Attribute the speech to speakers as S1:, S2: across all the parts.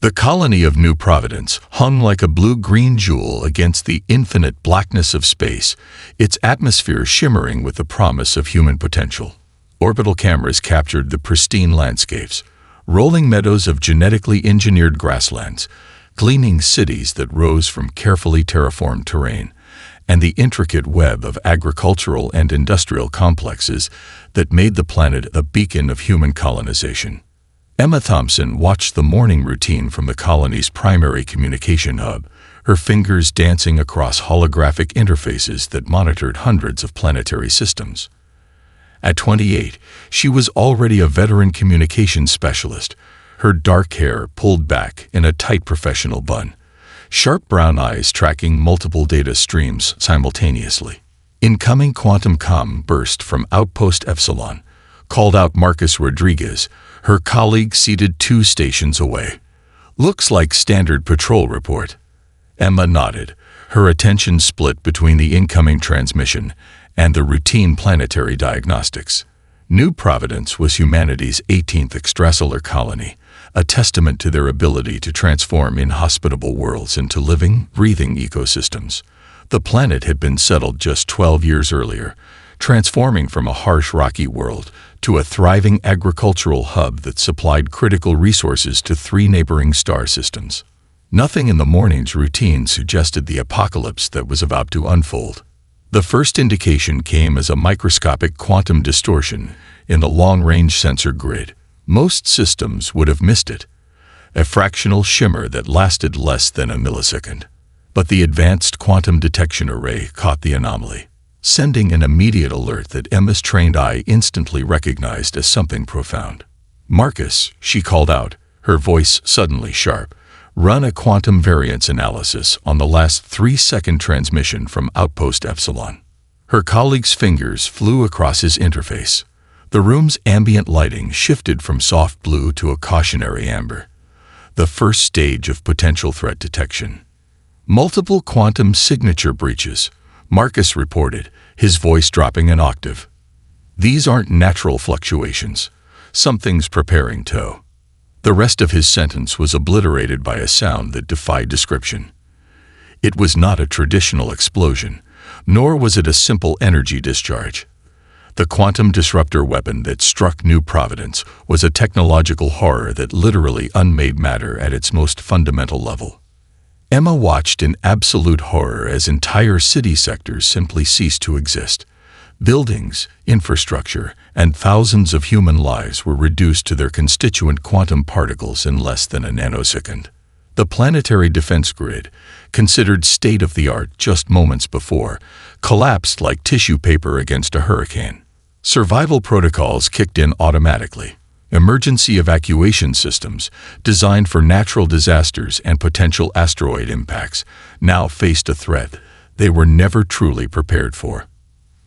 S1: The colony of New Providence hung like a blue-green jewel against the infinite blackness of space, its atmosphere shimmering with the promise of human potential. Orbital cameras captured the pristine landscapes, rolling meadows of genetically engineered grasslands, gleaming cities that rose from carefully terraformed terrain, and the intricate web of agricultural and industrial complexes that made the planet a beacon of human colonization. Emma Thompson watched the morning routine from the colony's primary communication hub, her fingers dancing across holographic interfaces that monitored hundreds of planetary systems. At 28, she was already a veteran communications specialist, her dark hair pulled back in a tight professional bun, sharp brown eyes tracking multiple data streams simultaneously. Incoming quantum comm burst from Outpost Epsilon, called out Marcus Rodriguez, her colleague seated 2 stations away. "Looks like standard patrol report." Emma nodded, her attention split between the incoming transmission and the routine planetary diagnostics. New Providence was humanity's 18th extrasolar colony, a testament to their ability to transform inhospitable worlds into living, breathing ecosystems. The planet had been settled just 12 years earlier, transforming from a harsh rocky world to a thriving agricultural hub that supplied critical resources to 3 neighboring star systems. Nothing in the morning's routine suggested the apocalypse that was about to unfold. The first indication came as a microscopic quantum distortion in the long-range sensor grid. Most systems would have missed it, a fractional shimmer that lasted less than a millisecond. But the advanced quantum detection array caught the anomaly, sending an immediate alert that Emma's trained eye instantly recognized as something profound. "Marcus," she called out, her voice suddenly sharp, "run a quantum variance analysis on the last 3-second transmission from Outpost Epsilon." Her colleague's fingers flew across his interface. The room's ambient lighting shifted from soft blue to a cautionary amber, the first stage of potential threat detection. "Multiple quantum signature breaches," Marcus reported, his voice dropping an octave. "These aren't natural fluctuations. Something's preparing to." The rest of his sentence was obliterated by a sound that defied description. It was not a traditional explosion, nor was it a simple energy discharge. The quantum disruptor weapon that struck New Providence was a technological horror that literally unmade matter at its most fundamental level. Emma watched in absolute horror as entire city sectors simply ceased to exist. Buildings, infrastructure, and thousands of human lives were reduced to their constituent quantum particles in less than a nanosecond. The planetary defense grid, considered state-of-the-art just moments before, collapsed like tissue paper against a hurricane. Survival protocols kicked in automatically. Emergency evacuation systems, designed for natural disasters and potential asteroid impacts, now faced a threat they were never truly prepared for.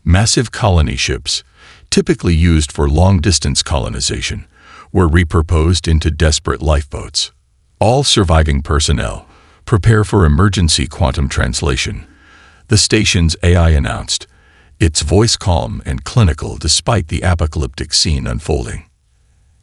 S1: Massive colony ships, typically used for long-distance colonization, were repurposed into desperate lifeboats. All surviving personnel, prepare for emergency quantum translation, the station's AI announced, its voice calm and clinical despite the apocalyptic scene unfolding.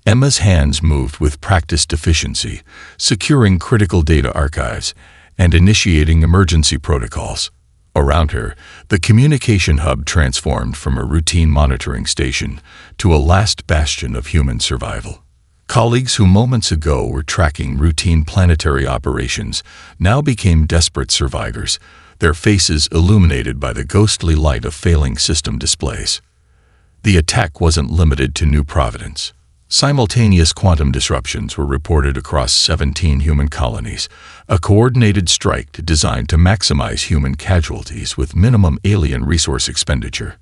S1: Emma's hands moved with practiced efficiency, securing critical data archives and initiating emergency protocols. Around her, the communication hub transformed from a routine monitoring station to a last bastion of human survival. Colleagues who moments ago were tracking routine planetary operations now became desperate survivors, their faces illuminated by the ghostly light of failing system displays. The attack wasn't limited to New Providence. Simultaneous quantum disruptions were reported across 17 human colonies, a coordinated strike designed to maximize human casualties with minimum alien resource expenditure.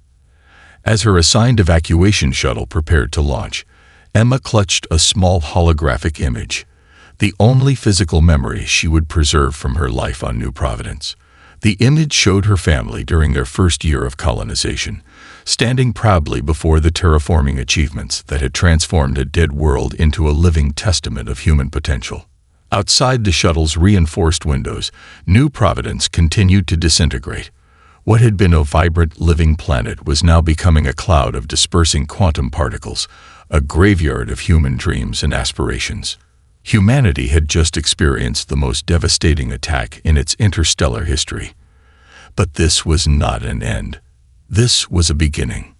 S1: As her assigned evacuation shuttle prepared to launch, Emma clutched a small holographic image, the only physical memory she would preserve from her life on New Providence. The image showed her family during their first year of colonization, standing proudly before the terraforming achievements that had transformed a dead world into a living testament of human potential. Outside the shuttle's reinforced windows, New Providence continued to disintegrate. What had been a vibrant, living planet was now becoming a cloud of dispersing quantum particles, a graveyard of human dreams and aspirations. Humanity had just experienced the most devastating attack in its interstellar history. But this was not an end. This was a beginning.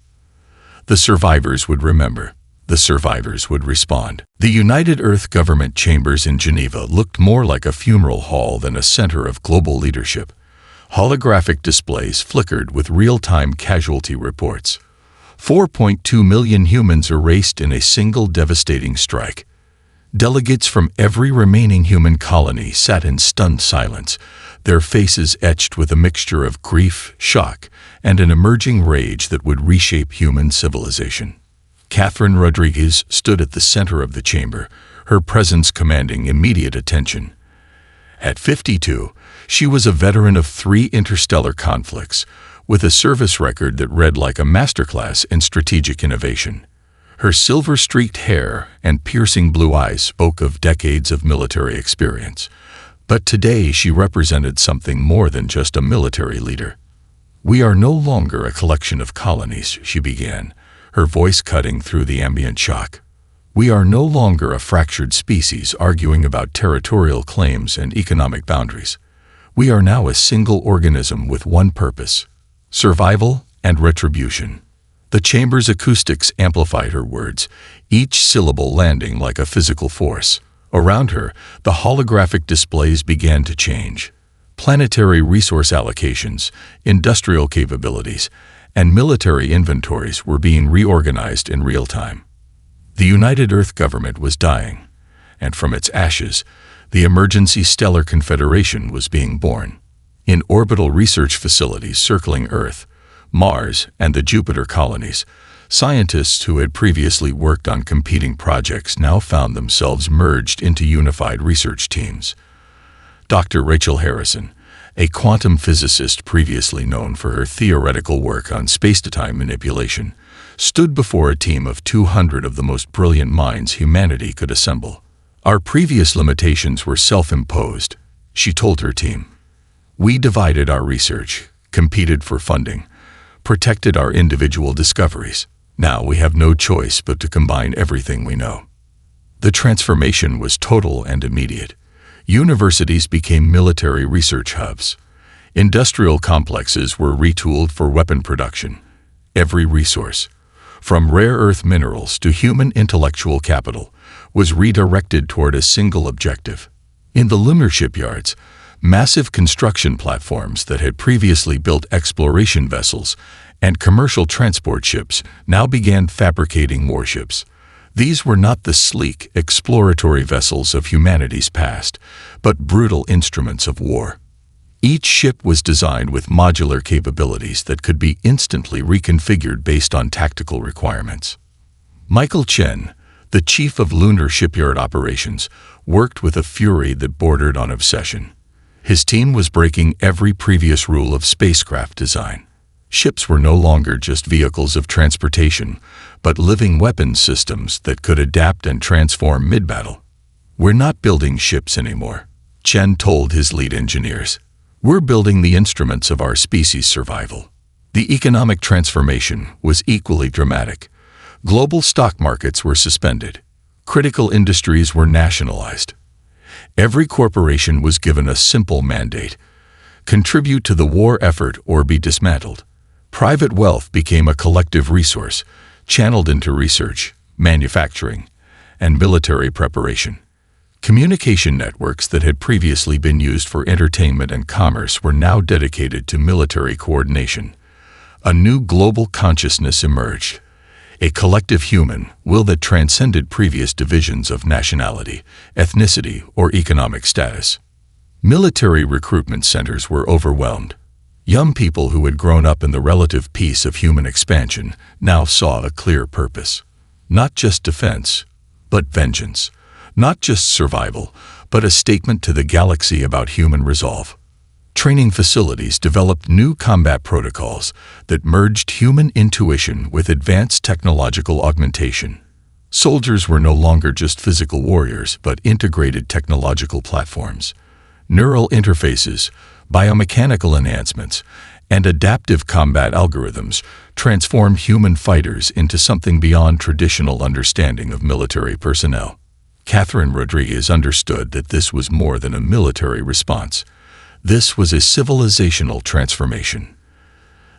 S1: The survivors would remember. The survivors would respond. The United Earth Government chambers in Geneva looked more like a funeral hall than a center of global leadership. Holographic displays flickered with real-time casualty reports. 4.2 million humans erased in a single devastating strike. Delegates from every remaining human colony sat in stunned silence, their faces etched with a mixture of grief, shock, and an emerging rage that would reshape human civilization. Catherine Rodriguez stood at the center of the chamber, her presence commanding immediate attention. At 52, she was a veteran of 3 interstellar conflicts, with a service record that read like a masterclass in strategic innovation. Her silver-streaked hair and piercing blue eyes spoke of decades of military experience. But today she represented something more than just a military leader. "We are no longer a collection of colonies," she began, her voice cutting through the ambient shock. "We are no longer a fractured species arguing about territorial claims and economic boundaries. We are now a single organism with one purpose: survival and retribution." The chamber's acoustics amplified her words, each syllable landing like a physical force. Around her, the holographic displays began to change. Planetary resource allocations, industrial capabilities, and military inventories were being reorganized in real time. The United Earth Government was dying, and from its ashes, the Emergency Stellar Confederation was being born. In orbital research facilities circling Earth, Mars, and the Jupiter colonies, scientists who had previously worked on competing projects now found themselves merged into unified research teams. Dr. Rachel Harrison, a quantum physicist previously known for her theoretical work on space-to-time manipulation, stood before a team of 200 of the most brilliant minds humanity could assemble. "Our previous limitations were self-imposed," she told her team. "We divided our research, competed for funding, protected our individual discoveries. Now we have no choice but to combine everything we know." The transformation was total and immediate. Universities became military research hubs. Industrial complexes were retooled for weapon production. Every resource, from rare earth minerals to human intellectual capital, was redirected toward a single objective. In the lunar shipyards, massive construction platforms that had previously built exploration vessels and commercial transport ships now began fabricating warships. These were not the sleek, exploratory vessels of humanity's past, but brutal instruments of war. Each ship was designed with modular capabilities that could be instantly reconfigured based on tactical requirements. Michael Chen, the chief of lunar shipyard operations, worked with a fury that bordered on obsession. His team was breaking every previous rule of spacecraft design. Ships were no longer just vehicles of transportation, but living weapons systems that could adapt and transform mid-battle. "We're not building ships anymore," Chen told his lead engineers. "We're building the instruments of our species' survival." The economic transformation was equally dramatic. Global stock markets were suspended. Critical industries were nationalized. Every corporation was given a simple mandate: contribute to the war effort or be dismantled. Private wealth became a collective resource, channeled into research, manufacturing, and military preparation. Communication networks that had previously been used for entertainment and commerce were now dedicated to military coordination. A new global consciousness emerged, a collective human will that transcended previous divisions of nationality, ethnicity, or economic status. Military recruitment centers were overwhelmed. Young people who had grown up in the relative peace of human expansion now saw a clear purpose. Not just defense, but vengeance. Not just survival, but a statement to the galaxy about human resolve. Training facilities developed new combat protocols that merged human intuition with advanced technological augmentation. Soldiers were no longer just physical warriors, but integrated technological platforms. Neural interfaces, biomechanical enhancements, and adaptive combat algorithms transformed human fighters into something beyond traditional understanding of military personnel. Catherine Rodriguez understood that this was more than a military response. This was a civilizational transformation.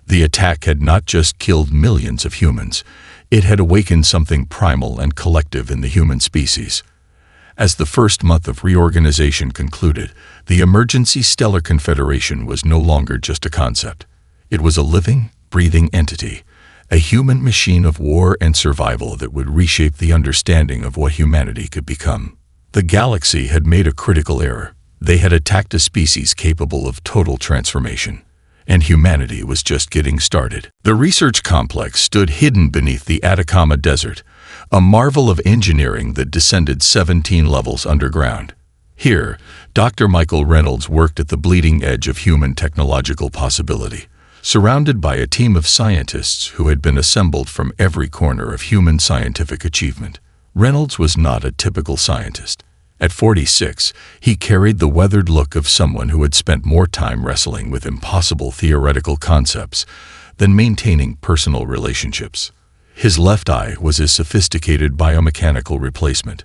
S1: The attack had not just killed millions of humans, it had awakened something primal and collective in the human species. As the first month of reorganization concluded, the Emergency Stellar Confederation was no longer just a concept. It was a living, breathing entity, a human machine of war and survival that would reshape the understanding of what humanity could become. The galaxy had made a critical error. They had attacked a species capable of total transformation, and humanity was just getting started. The research complex stood hidden beneath the Atacama Desert, a marvel of engineering that descended 17 levels underground. Here, Dr. Michael Reynolds worked at the bleeding edge of human technological possibility. Surrounded by a team of scientists who had been assembled from every corner of human scientific achievement, Reynolds was not a typical scientist. At 46, he carried the weathered look of someone who had spent more time wrestling with impossible theoretical concepts than maintaining personal relationships. His left eye was a sophisticated biomechanical replacement,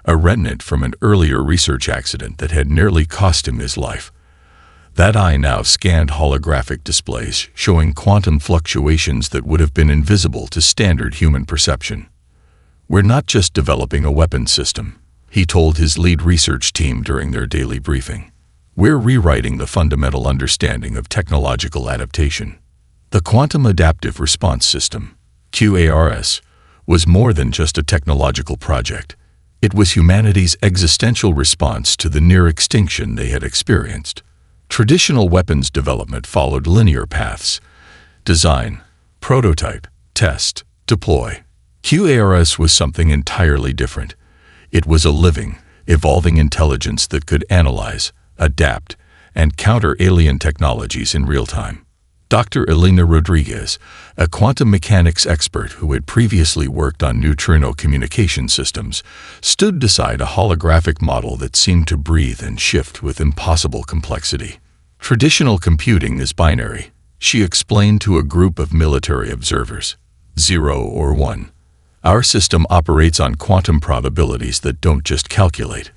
S1: a remnant from an earlier research accident that had nearly cost him his life. That eye now scanned holographic displays showing quantum fluctuations that would have been invisible to standard human perception. "We're not just developing a weapons system," he told his lead research team during their daily briefing. "We're rewriting the fundamental understanding of technological adaptation." The Quantum Adaptive Response System, QARS, was more than just a technological project. It was humanity's existential response to the near extinction they had experienced. Traditional weapons development followed linear paths: design, prototype, test, deploy. QARS was something entirely different. It was a living, evolving intelligence that could analyze, adapt, and counter alien technologies in real time. Dr. Elena Rodriguez, a quantum mechanics expert who had previously worked on neutrino communication systems, stood beside a holographic model that seemed to breathe and shift with impossible complexity. "Traditional computing is binary," she explained to a group of military observers. 0 or 1. "Our system operates on quantum probabilities that don't just calculate,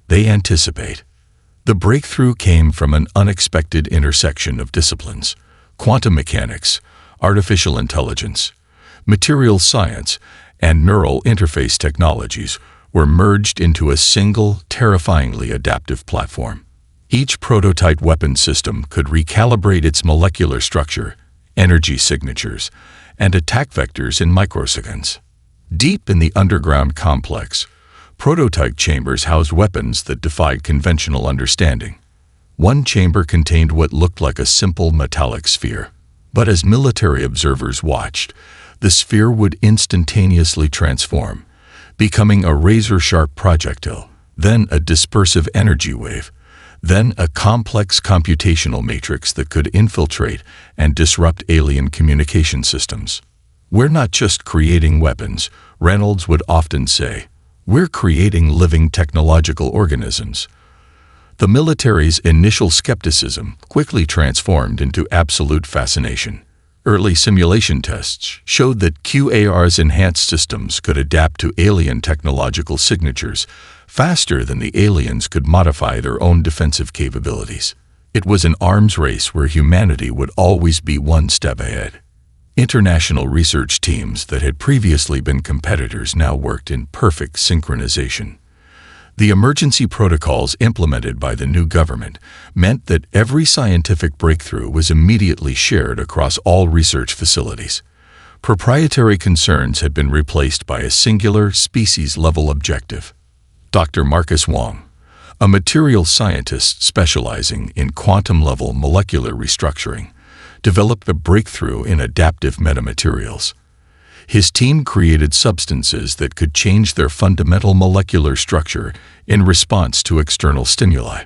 S1: they anticipate." The breakthrough came from an unexpected intersection of disciplines: quantum mechanics, artificial intelligence, materials science, and neural interface technologies were merged into a single, terrifyingly adaptive platform. Each prototype weapon system could recalibrate its molecular structure, energy signatures, and attack vectors in microseconds. Deep in the underground complex, prototype chambers housed weapons that defied conventional understanding. One chamber contained what looked like a simple metallic sphere, but as military observers watched, the sphere would instantaneously transform, becoming a razor-sharp projectile, then a dispersive energy wave, then a complex computational matrix that could infiltrate and disrupt alien communication systems. "We're not just creating weapons," Reynolds would often say. "We're creating living technological organisms." The military's initial skepticism quickly transformed into absolute fascination. Early simulation tests showed that QAR's enhanced systems could adapt to alien technological signatures faster than the aliens could modify their own defensive capabilities. It was an arms race where humanity would always be one step ahead. International research teams that had previously been competitors now worked in perfect synchronization. The emergency protocols implemented by the new government meant that every scientific breakthrough was immediately shared across all research facilities. Proprietary concerns had been replaced by a singular, species-level objective. Dr. Marcus Wong, a material scientist specializing in quantum-level molecular restructuring, developed a breakthrough in adaptive metamaterials. His team created substances that could change their fundamental molecular structure in response to external stimuli.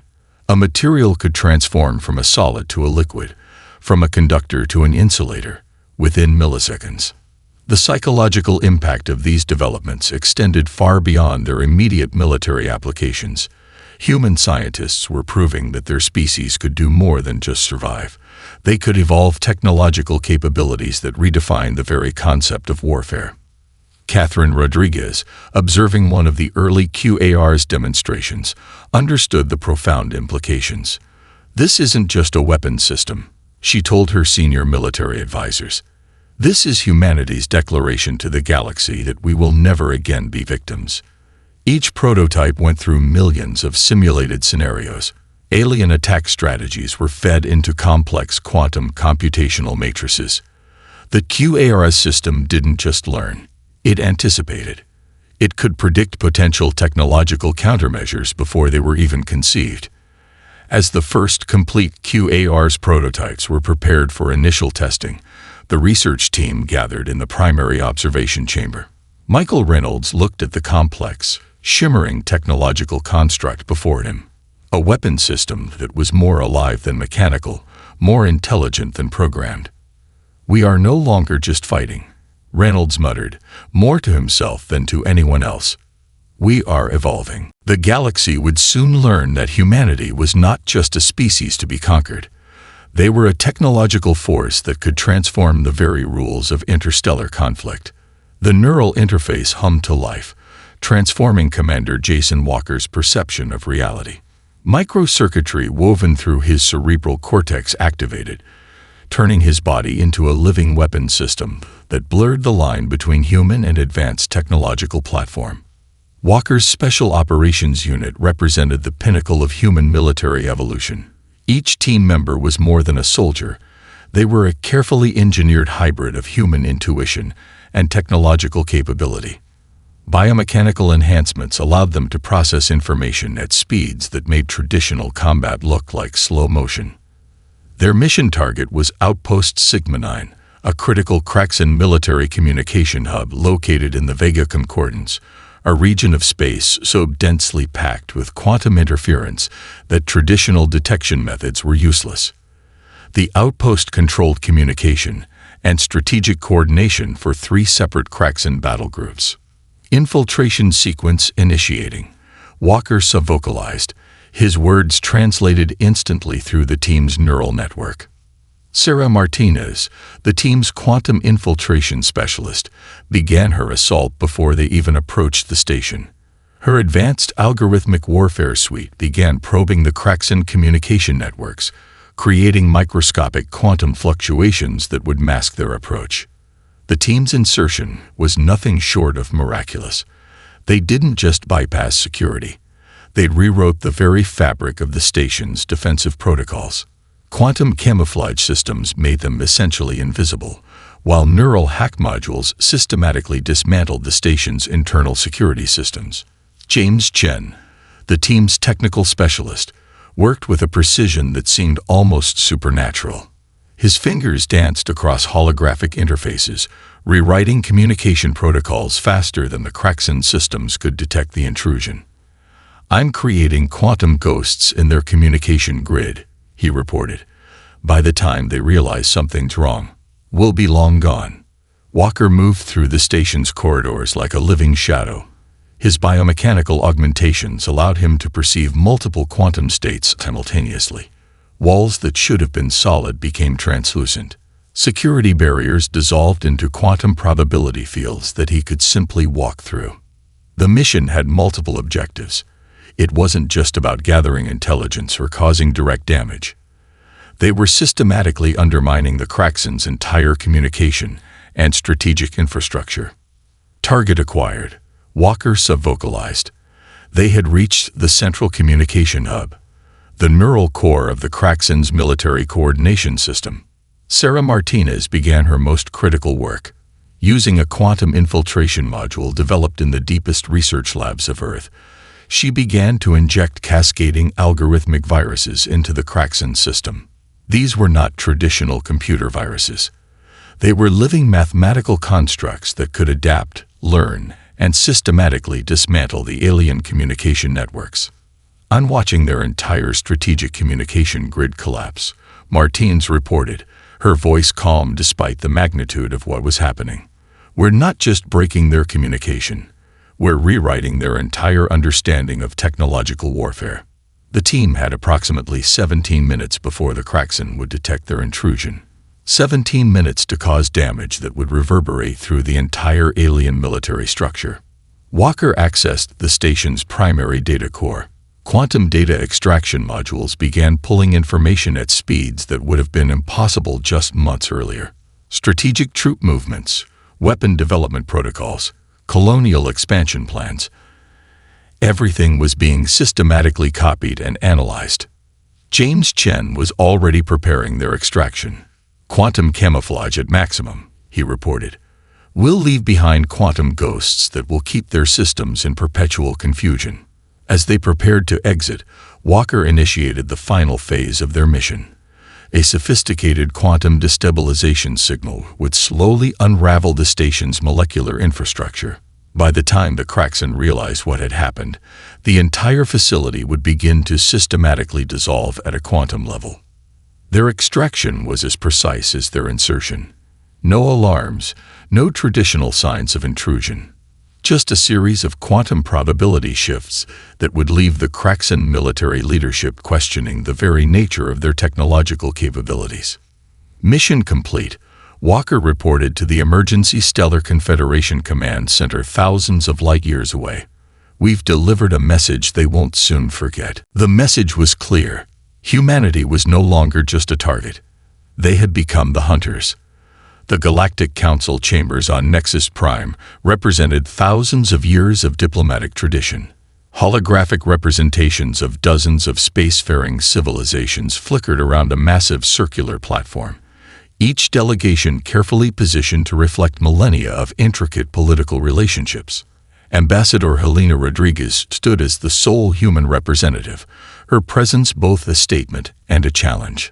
S1: A material could transform from a solid to a liquid, from a conductor to an insulator, within milliseconds. The psychological impact of these developments extended far beyond their immediate military applications. Human scientists were proving that their species could do more than just survive. They could evolve technological capabilities that redefined the very concept of warfare. Catherine Rodriguez, observing one of the early QAR's demonstrations, understood the profound implications. "This isn't just a weapons system," she told her senior military advisors. "This is humanity's declaration to the galaxy that we will never again be victims." Each prototype went through millions of simulated scenarios. Alien attack strategies were fed into complex quantum computational matrices. The QARS system didn't just learn. It anticipated. It could predict potential technological countermeasures before they were even conceived. As the first complete QARS prototypes were prepared for initial testing, the research team gathered in the primary observation chamber. Michael Reynolds looked at the complex, shimmering technological construct before him. A weapon system that was more alive than mechanical, more intelligent than programmed. "We are no longer just fighting," Reynolds muttered, more to himself than to anyone else. "We are evolving." The galaxy would soon learn that humanity was not just a species to be conquered. They were a technological force that could transform the very rules of interstellar conflict. The neural interface hummed to life, transforming Commander Jason Walker's perception of reality. Microcircuitry woven through his cerebral cortex activated, turning his body into a living weapon system that blurred the line between human and advanced technological platform. Walker's Special Operations Unit represented the pinnacle of human military evolution. Each team member was more than a soldier. They were a carefully engineered hybrid of human intuition and technological capability. Biomechanical enhancements allowed them to process information at speeds that made traditional combat look like slow motion. Their mission target was Outpost Sigma 9, a critical Kraxan military communication hub located in the Vega Concordance, a region of space so densely packed with quantum interference that traditional detection methods were useless. The outpost controlled communication and strategic coordination for 3 separate Kraxan battle groups. Infiltration sequence initiating. Walker subvocalized, his words translated instantly through the team's neural network. Sarah Martinez, the team's quantum infiltration specialist, began her assault before they even approached the station. Her advanced algorithmic warfare suite began probing the Kraxan communication networks, creating microscopic quantum fluctuations that would mask their approach. The team's insertion was nothing short of miraculous. They didn't just bypass security. They rewrote the very fabric of the station's defensive protocols. Quantum camouflage systems made them essentially invisible, while neural hack modules systematically dismantled the station's internal security systems. James Chen, the team's technical specialist, worked with a precision that seemed almost supernatural. His fingers danced across holographic interfaces, rewriting communication protocols faster than the Kraxan systems could detect the intrusion. "I'm creating quantum ghosts in their communication grid," he reported. "By the time they realize something's wrong, we'll be long gone." Walker moved through the station's corridors like a living shadow. His biomechanical augmentations allowed him to perceive multiple quantum states simultaneously. Walls that should have been solid became translucent. Security barriers dissolved into quantum probability fields that he could simply walk through. The mission had multiple objectives. It wasn't just about gathering intelligence or causing direct damage. They were systematically undermining the Kraxan's entire communication and strategic infrastructure. Target acquired. Walker subvocalized. They had reached the central communication hub, the neural core of the Kraxan's military coordination system. Sarah Martinez began her most critical work. Using a quantum infiltration module developed in the deepest research labs of Earth, she began to inject cascading algorithmic viruses into the Kraxan system. These were not traditional computer viruses. They were living mathematical constructs that could adapt, learn, and systematically dismantle the alien communication networks. "I'm watching their entire strategic communication grid collapse," Martins reported, her voice calm despite the magnitude of what was happening. "We're not just breaking their communication. We're rewriting their entire understanding of technological warfare." The team had approximately 17 minutes before the Kraxan would detect their intrusion. 17 minutes to cause damage that would reverberate through the entire alien military structure. Walker accessed the station's primary data core. Quantum data extraction modules began pulling information at speeds that would have been impossible just months earlier. Strategic troop movements, weapon development protocols, colonial expansion plans. Everything was being systematically copied and analyzed. James Chen was already preparing their extraction. "Quantum camouflage at maximum," he reported. "We'll leave behind quantum ghosts that will keep their systems in perpetual confusion." As they prepared to exit, Walker initiated the final phase of their mission. A sophisticated quantum destabilization signal would slowly unravel the station's molecular infrastructure. By the time the Kraxan realized what had happened, the entire facility would begin to systematically dissolve at a quantum level. Their extraction was as precise as their insertion. No alarms, no traditional signs of intrusion. Just a series of quantum probability shifts that would leave the Kraxan military leadership questioning the very nature of their technological capabilities. Mission complete, Walker reported to the Emergency Stellar Confederation Command Center thousands of light years away. "We've delivered a message they won't soon forget." The message was clear. Humanity was no longer just a target. They had become the hunters. The Galactic Council chambers on Nexus Prime represented thousands of years of diplomatic tradition. Holographic representations of dozens of spacefaring civilizations flickered around a massive circular platform, each delegation carefully positioned to reflect millennia of intricate political relationships. Ambassador Helena Rodriguez stood as the sole human representative, her presence both a statement and a challenge.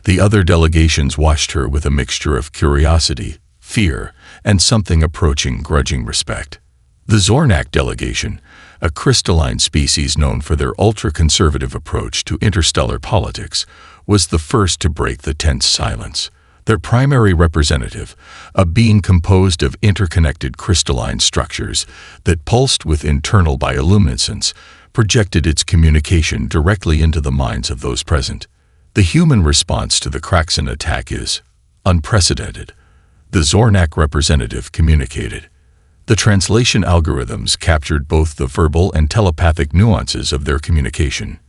S1: The other delegations watched her with a mixture of curiosity, fear, and something approaching grudging respect. The Zornak delegation, a crystalline species known for their ultra-conservative approach to interstellar politics, was the first to break the tense silence. Their primary representative, a being composed of interconnected crystalline structures that pulsed with internal bioluminescence, projected its communication directly into the minds of those present. "The human response to the Kraxan attack is unprecedented," the Zornak representative communicated. The translation algorithms captured both the verbal and telepathic nuances of their communication.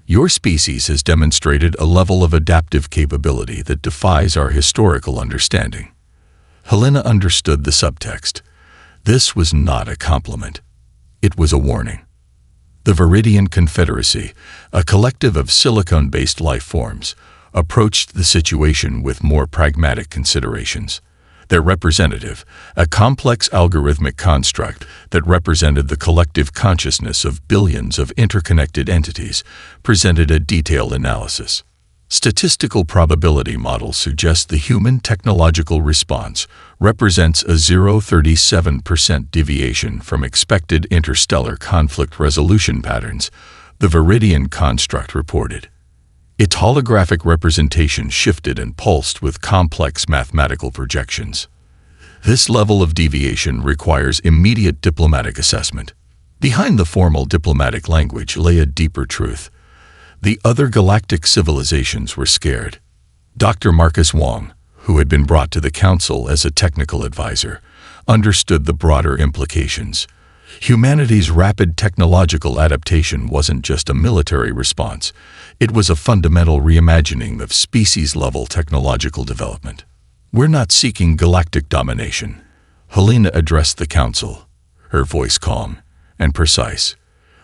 S1: "Your species has demonstrated a level of adaptive capability that defies our historical understanding." Helena understood the subtext. This was not a compliment. It was a warning. The Viridian Confederacy, a collective of silicon-based life forms, approached the situation with more pragmatic considerations. Their representative, a complex algorithmic construct that represented the collective consciousness of billions of interconnected entities, presented a detailed analysis. Statistical probability models suggest the human technological response represents a 0.37% deviation from expected interstellar conflict resolution patterns, the Viridian construct reported. Its holographic representation shifted and pulsed with complex mathematical projections. This level of deviation requires immediate diplomatic assessment. Behind the formal diplomatic language lay a deeper truth. The other galactic civilizations were scared. Dr. Marcus Wong, who had been brought to the Council as a technical advisor, understood the broader implications. Humanity's rapid technological adaptation wasn't just a military response, it was a fundamental reimagining of species-level technological development. "We're not seeking galactic domination," Helena addressed the Council, her voice calm and precise.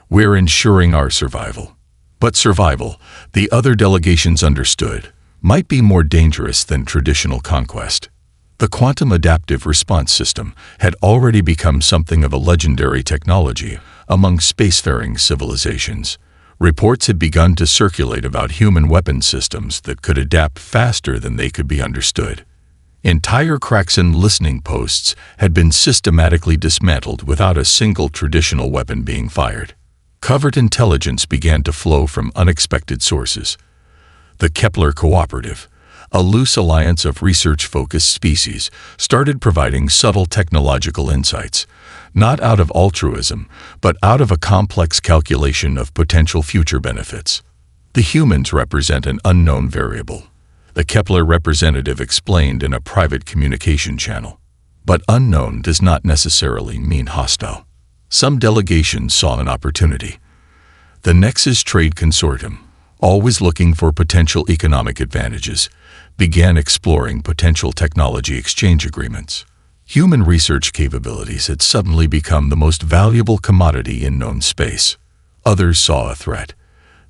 S1: "We're ensuring our survival." But survival, the other delegations understood, might be more dangerous than traditional conquest. The quantum adaptive response system had already become something of a legendary technology among spacefaring civilizations. Reports had begun to circulate about human weapon systems that could adapt faster than they could be understood. Entire Kraxan listening posts had been systematically dismantled without a single traditional weapon being fired. Covert intelligence began to flow from unexpected sources. The Kepler Cooperative, a loose alliance of research-focused species, started providing subtle technological insights, not out of altruism, but out of a complex calculation of potential future benefits. The humans represent an unknown variable. the Kepler representative explained in a private communication channel. But unknown does not necessarily mean hostile. Some delegations saw an opportunity. The Nexus Trade Consortium, always looking for potential economic advantages, began exploring potential technology exchange agreements. Human research capabilities had suddenly become the most valuable commodity in known space. Others saw a threat.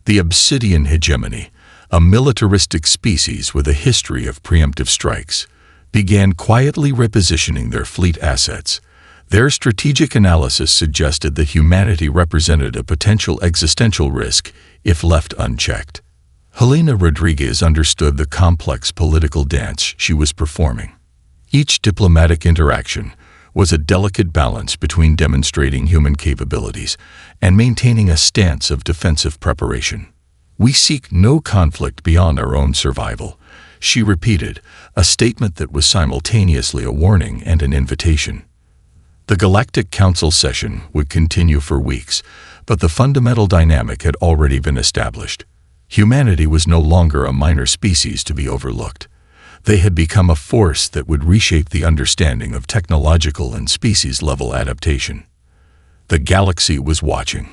S1: The Obsidian hegemony, a militaristic species with a history of preemptive strikes, began quietly repositioning their fleet assets. Their strategic analysis suggested that humanity represented a potential existential risk if left unchecked. Helena Rodriguez understood the complex political dance she was performing. Each diplomatic interaction was a delicate balance between demonstrating human capabilities and maintaining a stance of defensive preparation. "We seek no conflict beyond our own survival," she repeated, a statement that was simultaneously a warning and an invitation. The Galactic Council session would continue for weeks, but the fundamental dynamic had already been established. Humanity was no longer a minor species to be overlooked. They had become a force that would reshape the understanding of technological and species-level adaptation. The galaxy was watching,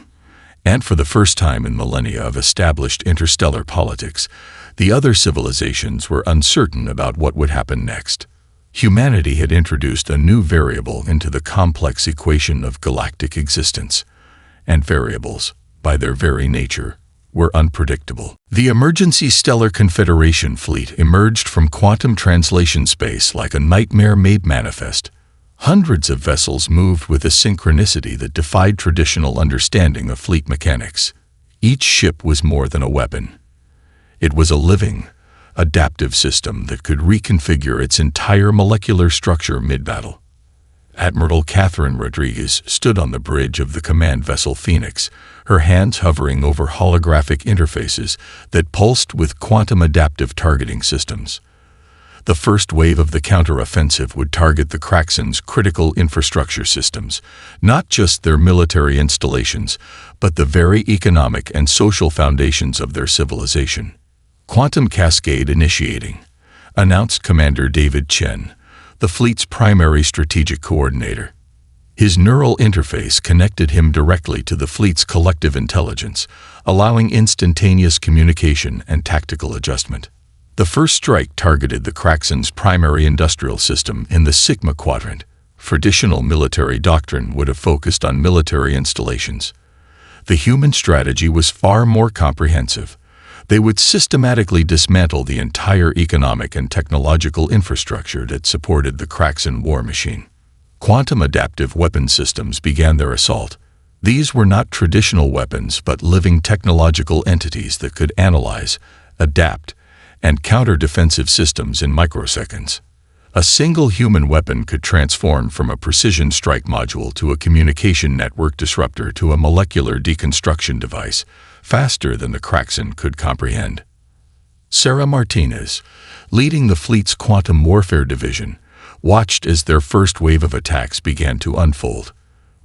S1: and for the first time in millennia of established interstellar politics, the other civilizations were uncertain about what would happen next. Humanity had introduced a new variable into the complex equation of galactic existence, and variables, by their very nature, were unpredictable. The Emergency Stellar Confederation fleet emerged from quantum translation space like a nightmare made manifest. Hundreds of vessels moved with a synchronicity that defied traditional understanding of fleet mechanics. Each ship was more than a weapon. It was a living, adaptive system that could reconfigure its entire molecular structure mid-battle. Admiral Catherine Rodriguez stood on the bridge of the command vessel Phoenix, her hands hovering over holographic interfaces that pulsed with quantum adaptive targeting systems. The first wave of the counteroffensive would target the Kraxen's critical infrastructure systems, not just their military installations, but the very economic and social foundations of their civilization. "Quantum Cascade initiating," announced Commander David Chen, the fleet's primary strategic coordinator. His neural interface connected him directly to the fleet's collective intelligence, allowing instantaneous communication and tactical adjustment. The first strike targeted the Kraxen's primary industrial system in the Sigma Quadrant. Traditional military doctrine would have focused on military installations. The human strategy was far more comprehensive. They would systematically dismantle the entire economic and technological infrastructure that supported the Kraxen war machine. Quantum adaptive weapon systems began their assault. These were not traditional weapons but living technological entities that could analyze, adapt, and counter defensive systems in microseconds. A single human weapon could transform from a precision strike module to a communication network disruptor to a molecular deconstruction device, faster than the Kraxen could comprehend. Sarah Martinez, leading the fleet's quantum warfare division, watched as their first wave of attacks began to unfold.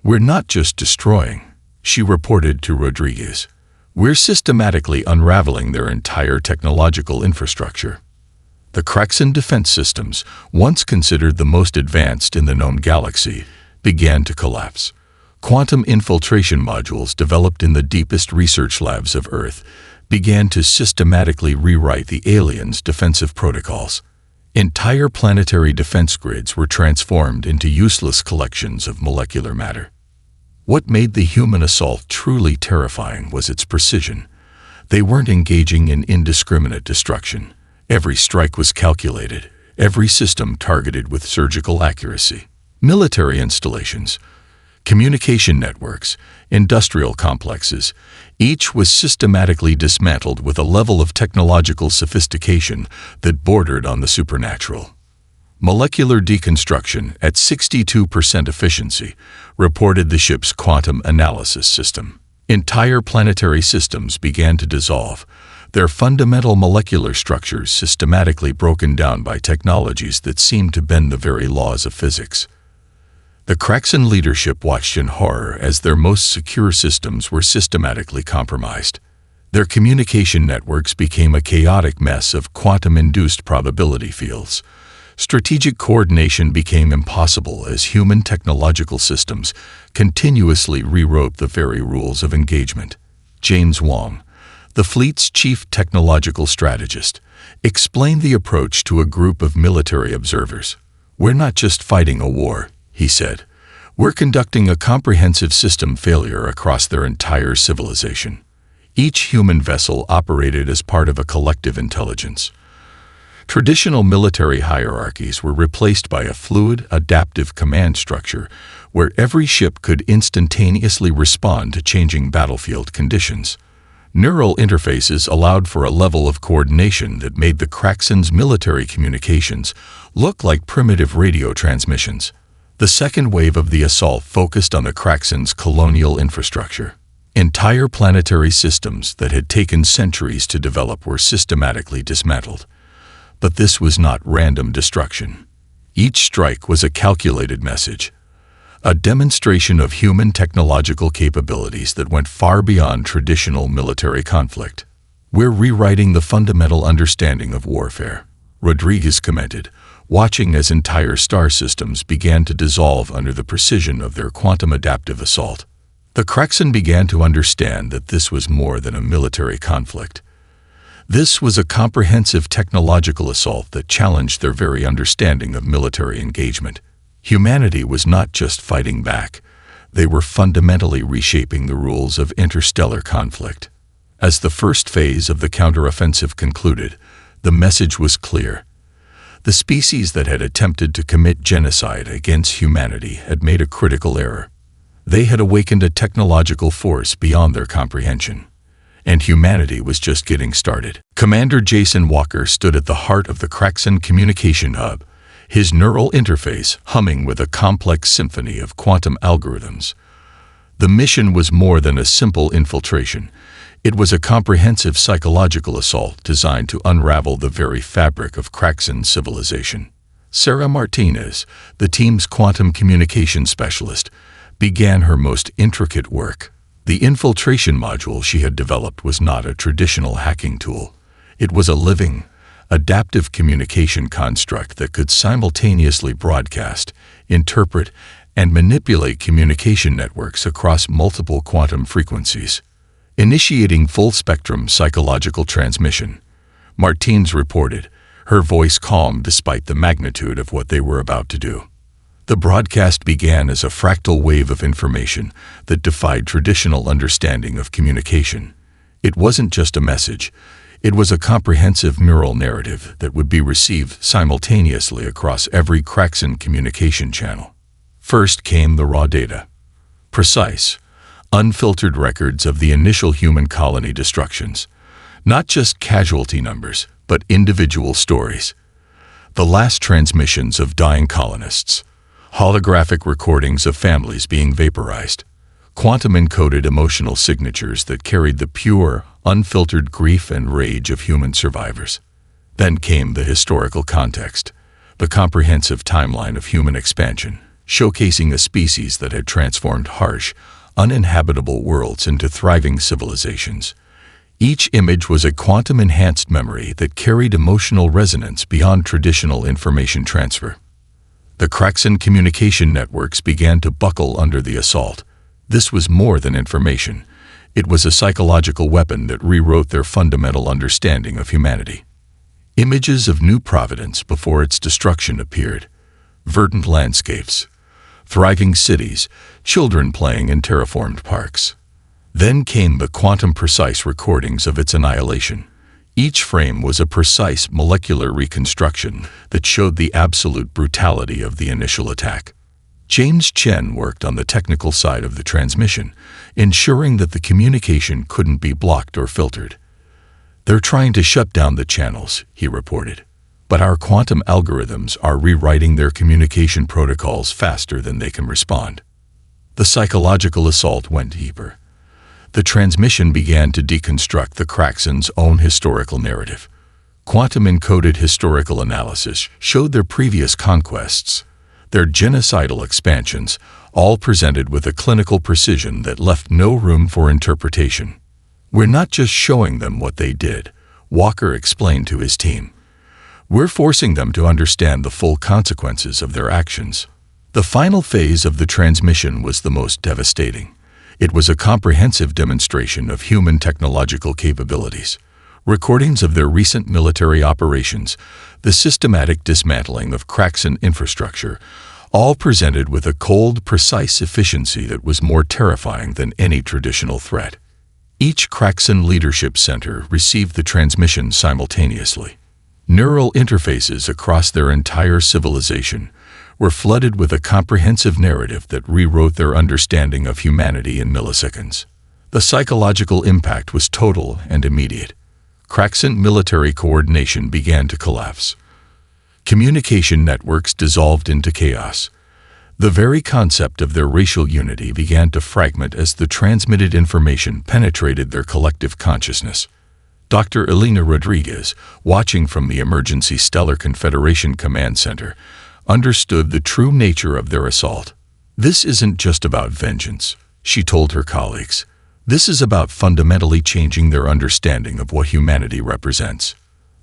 S1: "We're not just destroying," she reported to Rodriguez. "We're systematically unraveling their entire technological infrastructure." The Kraxen defense systems, once considered the most advanced in the known galaxy, began to collapse. Quantum infiltration modules developed in the deepest research labs of Earth began to systematically rewrite the aliens' defensive protocols. Entire planetary defense grids were transformed into useless collections of molecular matter. What made the human assault truly terrifying was its precision. They weren't engaging in indiscriminate destruction. Every strike was calculated, every system targeted with surgical accuracy. Military installations, communication networks, industrial complexes, each was systematically dismantled with a level of technological sophistication that bordered on the supernatural. Molecular deconstruction at 62% efficiency, reported the ship's quantum analysis system. Entire planetary systems began to dissolve, their fundamental molecular structures systematically broken down by technologies that seemed to bend the very laws of physics. The Kraxen leadership watched in horror as their most secure systems were systematically compromised. Their communication networks became a chaotic mess of quantum-induced probability fields. Strategic coordination became impossible as human technological systems continuously rewrote the very rules of engagement. James Wong, the fleet's chief technological strategist, explained the approach to a group of military observers. "We're not just fighting a war," he said. "We're conducting a comprehensive system failure across their entire civilization." Each human vessel operated as part of a collective intelligence. Traditional military hierarchies were replaced by a fluid, adaptive command structure where every ship could instantaneously respond to changing battlefield conditions. Neural interfaces allowed for a level of coordination that made the Kraxen's military communications look like primitive radio transmissions. The second wave of the assault focused on the Kraxen's colonial infrastructure. Entire planetary systems that had taken centuries to develop were systematically dismantled. But this was not random destruction. Each strike was a calculated message, a demonstration of human technological capabilities that went far beyond traditional military conflict. "We're rewriting the fundamental understanding of warfare," Rodriguez commented, watching as entire star systems began to dissolve under the precision of their quantum-adaptive assault. The Kraxen began to understand that this was more than a military conflict. This was a comprehensive technological assault that challenged their very understanding of military engagement. Humanity was not just fighting back. They were fundamentally reshaping the rules of interstellar conflict. As the first phase of the counteroffensive concluded, the message was clear. The species that had attempted to commit genocide against humanity had made a critical error. They had awakened a technological force beyond their comprehension, and humanity was just getting started. Commander Jason Walker stood at the heart of the Kraxen communication hub, his neural interface humming with a complex symphony of quantum algorithms. The mission was more than a simple infiltration. It was a comprehensive psychological assault designed to unravel the very fabric of Kraxen civilization. Sarah Martinez, the team's quantum communication specialist, began her most intricate work. The infiltration module she had developed was not a traditional hacking tool. It was a living, adaptive communication construct that could simultaneously broadcast, interpret, and manipulate communication networks across multiple quantum frequencies. Initiating full-spectrum psychological transmission, Martins reported, her voice calm despite the magnitude of what they were about to do. The broadcast began as a fractal wave of information that defied traditional understanding of communication. It wasn't just a message. It was a comprehensive neural narrative that would be received simultaneously across every Kraxen communication channel. First came the raw data. Precise, unfiltered records of the initial human colony destructions. Not just casualty numbers, but individual stories. The last transmissions of dying colonists. Holographic recordings of families being vaporized. Quantum-encoded emotional signatures that carried the pure, unfiltered grief and rage of human survivors. Then came the historical context, the comprehensive timeline of human expansion, showcasing a species that had transformed harsh, uninhabitable worlds into thriving civilizations. Each image was a quantum-enhanced memory that carried emotional resonance beyond traditional information transfer. The Kraxen communication networks began to buckle under the assault. This was more than information. It was a psychological weapon that rewrote their fundamental understanding of humanity. Images of New Providence before its destruction appeared. Verdant landscapes, thriving cities, children playing in terraformed parks. Then came the quantum-precise recordings of its annihilation. Each frame was a precise molecular reconstruction that showed the absolute brutality of the initial attack. James Chen worked on the technical side of the transmission, ensuring that the communication couldn't be blocked or filtered. "They're trying to shut down the channels," he reported. "But our quantum algorithms are rewriting their communication protocols faster than they can respond." The psychological assault went deeper. The transmission began to deconstruct the Kraxen's own historical narrative. Quantum-encoded historical analysis showed their previous conquests, their genocidal expansions, all presented with a clinical precision that left no room for interpretation. "We're not just showing them what they did," Walker explained to his team. "We're forcing them to understand the full consequences of their actions." The final phase of the transmission was the most devastating. It was a comprehensive demonstration of human technological capabilities. Recordings of their recent military operations, the systematic dismantling of Kraxan infrastructure, all presented with a cold, precise efficiency that was more terrifying than any traditional threat. Each Kraxan leadership center received the transmission simultaneously. Neural interfaces across their entire civilization were flooded with a comprehensive narrative that rewrote their understanding of humanity in milliseconds. The psychological impact was total and immediate. Kraxan military coordination began to collapse. Communication networks dissolved into chaos. The very concept of their racial unity began to fragment as the transmitted information penetrated their collective consciousness. Dr. Elena Rodriguez, watching from the Emergency Stellar Confederation Command Center, understood the true nature of their assault. "This isn't just about vengeance," she told her colleagues. "This is about fundamentally changing their understanding of what humanity represents."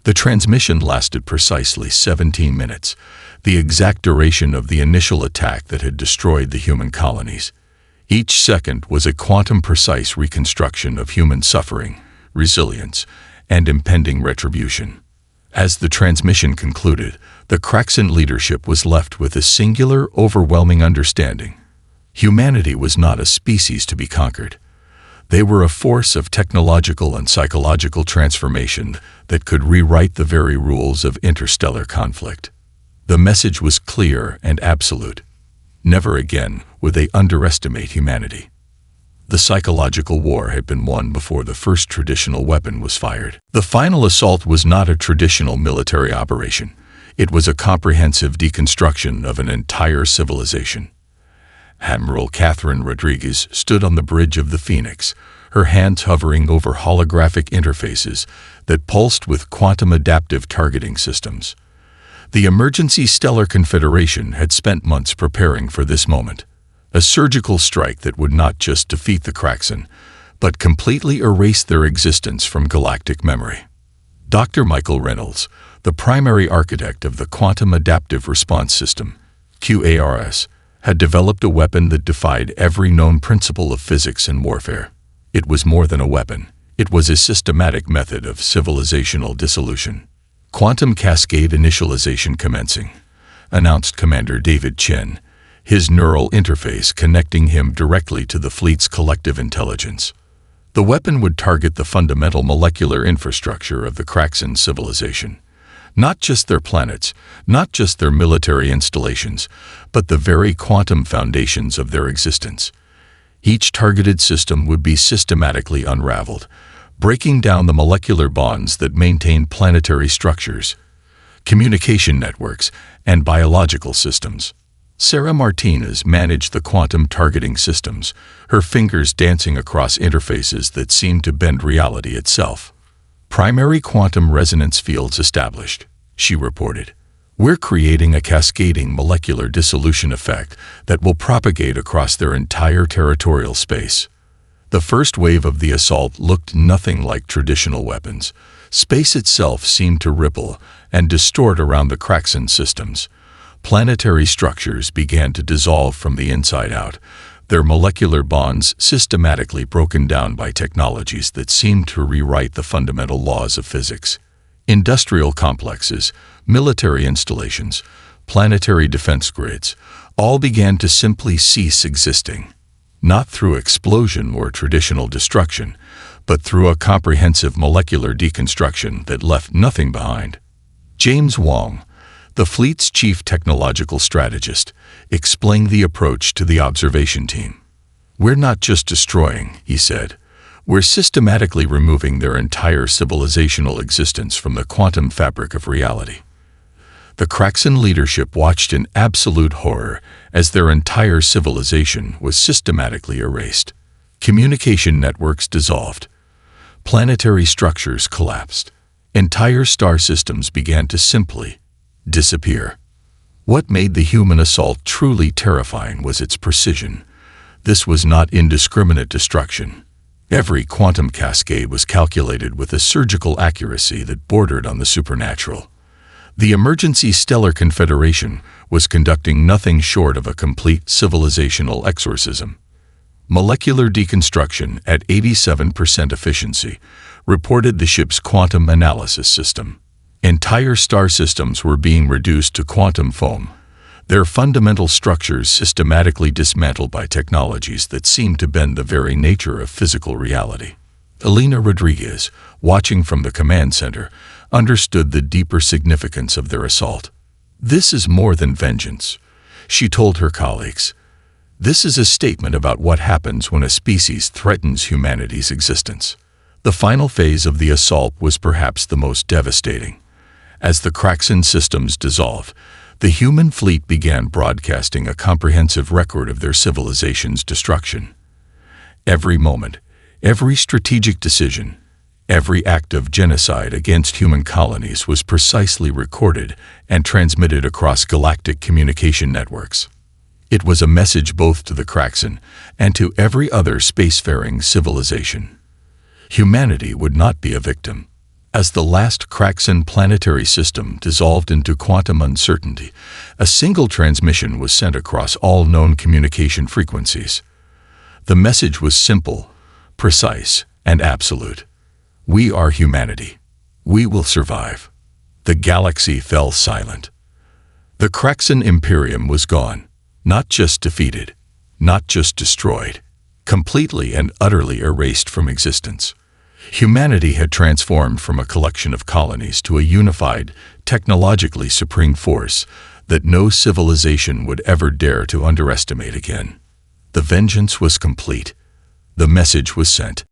S1: The transmission lasted precisely 17 minutes, the exact duration of the initial attack that had destroyed the human colonies. Each second was a quantum-precise reconstruction of human suffering, resilience, and impending retribution. As the transmission concluded, the Kraxan leadership was left with a singular, overwhelming understanding. Humanity was not a species to be conquered. They were a force of technological and psychological transformation that could rewrite the very rules of interstellar conflict. The message was clear and absolute. Never again would they underestimate humanity. The psychological war had been won before the first traditional weapon was fired. The final assault was not a traditional military operation. It was a comprehensive deconstruction of an entire civilization. Admiral Catherine Rodriguez stood on the bridge of the Phoenix, her hands hovering over holographic interfaces that pulsed with quantum adaptive targeting systems. The Emergency Stellar Confederation had spent months preparing for this moment, a surgical strike that would not just defeat the Kraxan, but completely erase their existence from galactic memory. Dr. Michael Reynolds, the primary architect of the Quantum Adaptive Response System, QARS, had developed a weapon that defied every known principle of physics and warfare. It was more than a weapon. It was a systematic method of civilizational dissolution. "Quantum cascade initialization commencing," announced Commander David Chen, his neural interface connecting him directly to the fleet's collective intelligence. The weapon would target the fundamental molecular infrastructure of the Kraxan civilization. Not just their planets, not just their military installations, but the very quantum foundations of their existence. Each targeted system would be systematically unraveled, breaking down the molecular bonds that maintain planetary structures, communication networks, and biological systems. Sarah Martinez managed the quantum targeting systems, her fingers dancing across interfaces that seemed to bend reality itself. "Primary quantum resonance fields established," she reported. "We're creating a cascading molecular dissolution effect that will propagate across their entire territorial space." The first wave of the assault looked nothing like traditional weapons. Space itself seemed to ripple and distort around the Kraxan systems. Planetary structures began to dissolve from the inside out, their molecular bonds systematically broken down by technologies that seemed to rewrite the fundamental laws of physics. Industrial complexes, military installations, planetary defense grids, all began to simply cease existing, not through explosion or traditional destruction, but through a comprehensive molecular deconstruction that left nothing behind. James Wong, the fleet's chief technological strategist, explained the approach to the observation team. "We're not just destroying," he said. "We're systematically removing their entire civilizational existence from the quantum fabric of reality." The Kraxan leadership watched in absolute horror as their entire civilization was systematically erased. Communication networks dissolved. Planetary structures collapsed. Entire star systems began to simply disappear. What made the human assault truly terrifying was its precision. This was not indiscriminate destruction. Every quantum cascade was calculated with a surgical accuracy that bordered on the supernatural. The Emergency Stellar Confederation was conducting nothing short of a complete civilizational exorcism. Molecular deconstruction at 87% efficiency reported the ship's quantum analysis system. Entire star systems were being reduced to quantum foam, their fundamental structures systematically dismantled by technologies that seemed to bend the very nature of physical reality. Elena Rodriguez, watching from the command center, understood the deeper significance of their assault. "This is more than vengeance," she told her colleagues. "This is a statement about what happens when a species threatens humanity's existence." The final phase of the assault was perhaps the most devastating. As the Kraxan systems dissolved, the human fleet began broadcasting a comprehensive record of their civilization's destruction. Every moment, every strategic decision, every act of genocide against human colonies was precisely recorded and transmitted across galactic communication networks. It was a message both to the Kraxan and to every other spacefaring civilization. Humanity would not be a victim. As the last Kraxan planetary system dissolved into quantum uncertainty, a single transmission was sent across all known communication frequencies. The message was simple, precise, and absolute. "We are humanity. We will survive." The galaxy fell silent. The Kraxan Imperium was gone, not just defeated, not just destroyed, completely and utterly erased from existence. Humanity had transformed from a collection of colonies to a unified, technologically supreme force that no civilization would ever dare to underestimate again. The vengeance was complete. The message was sent.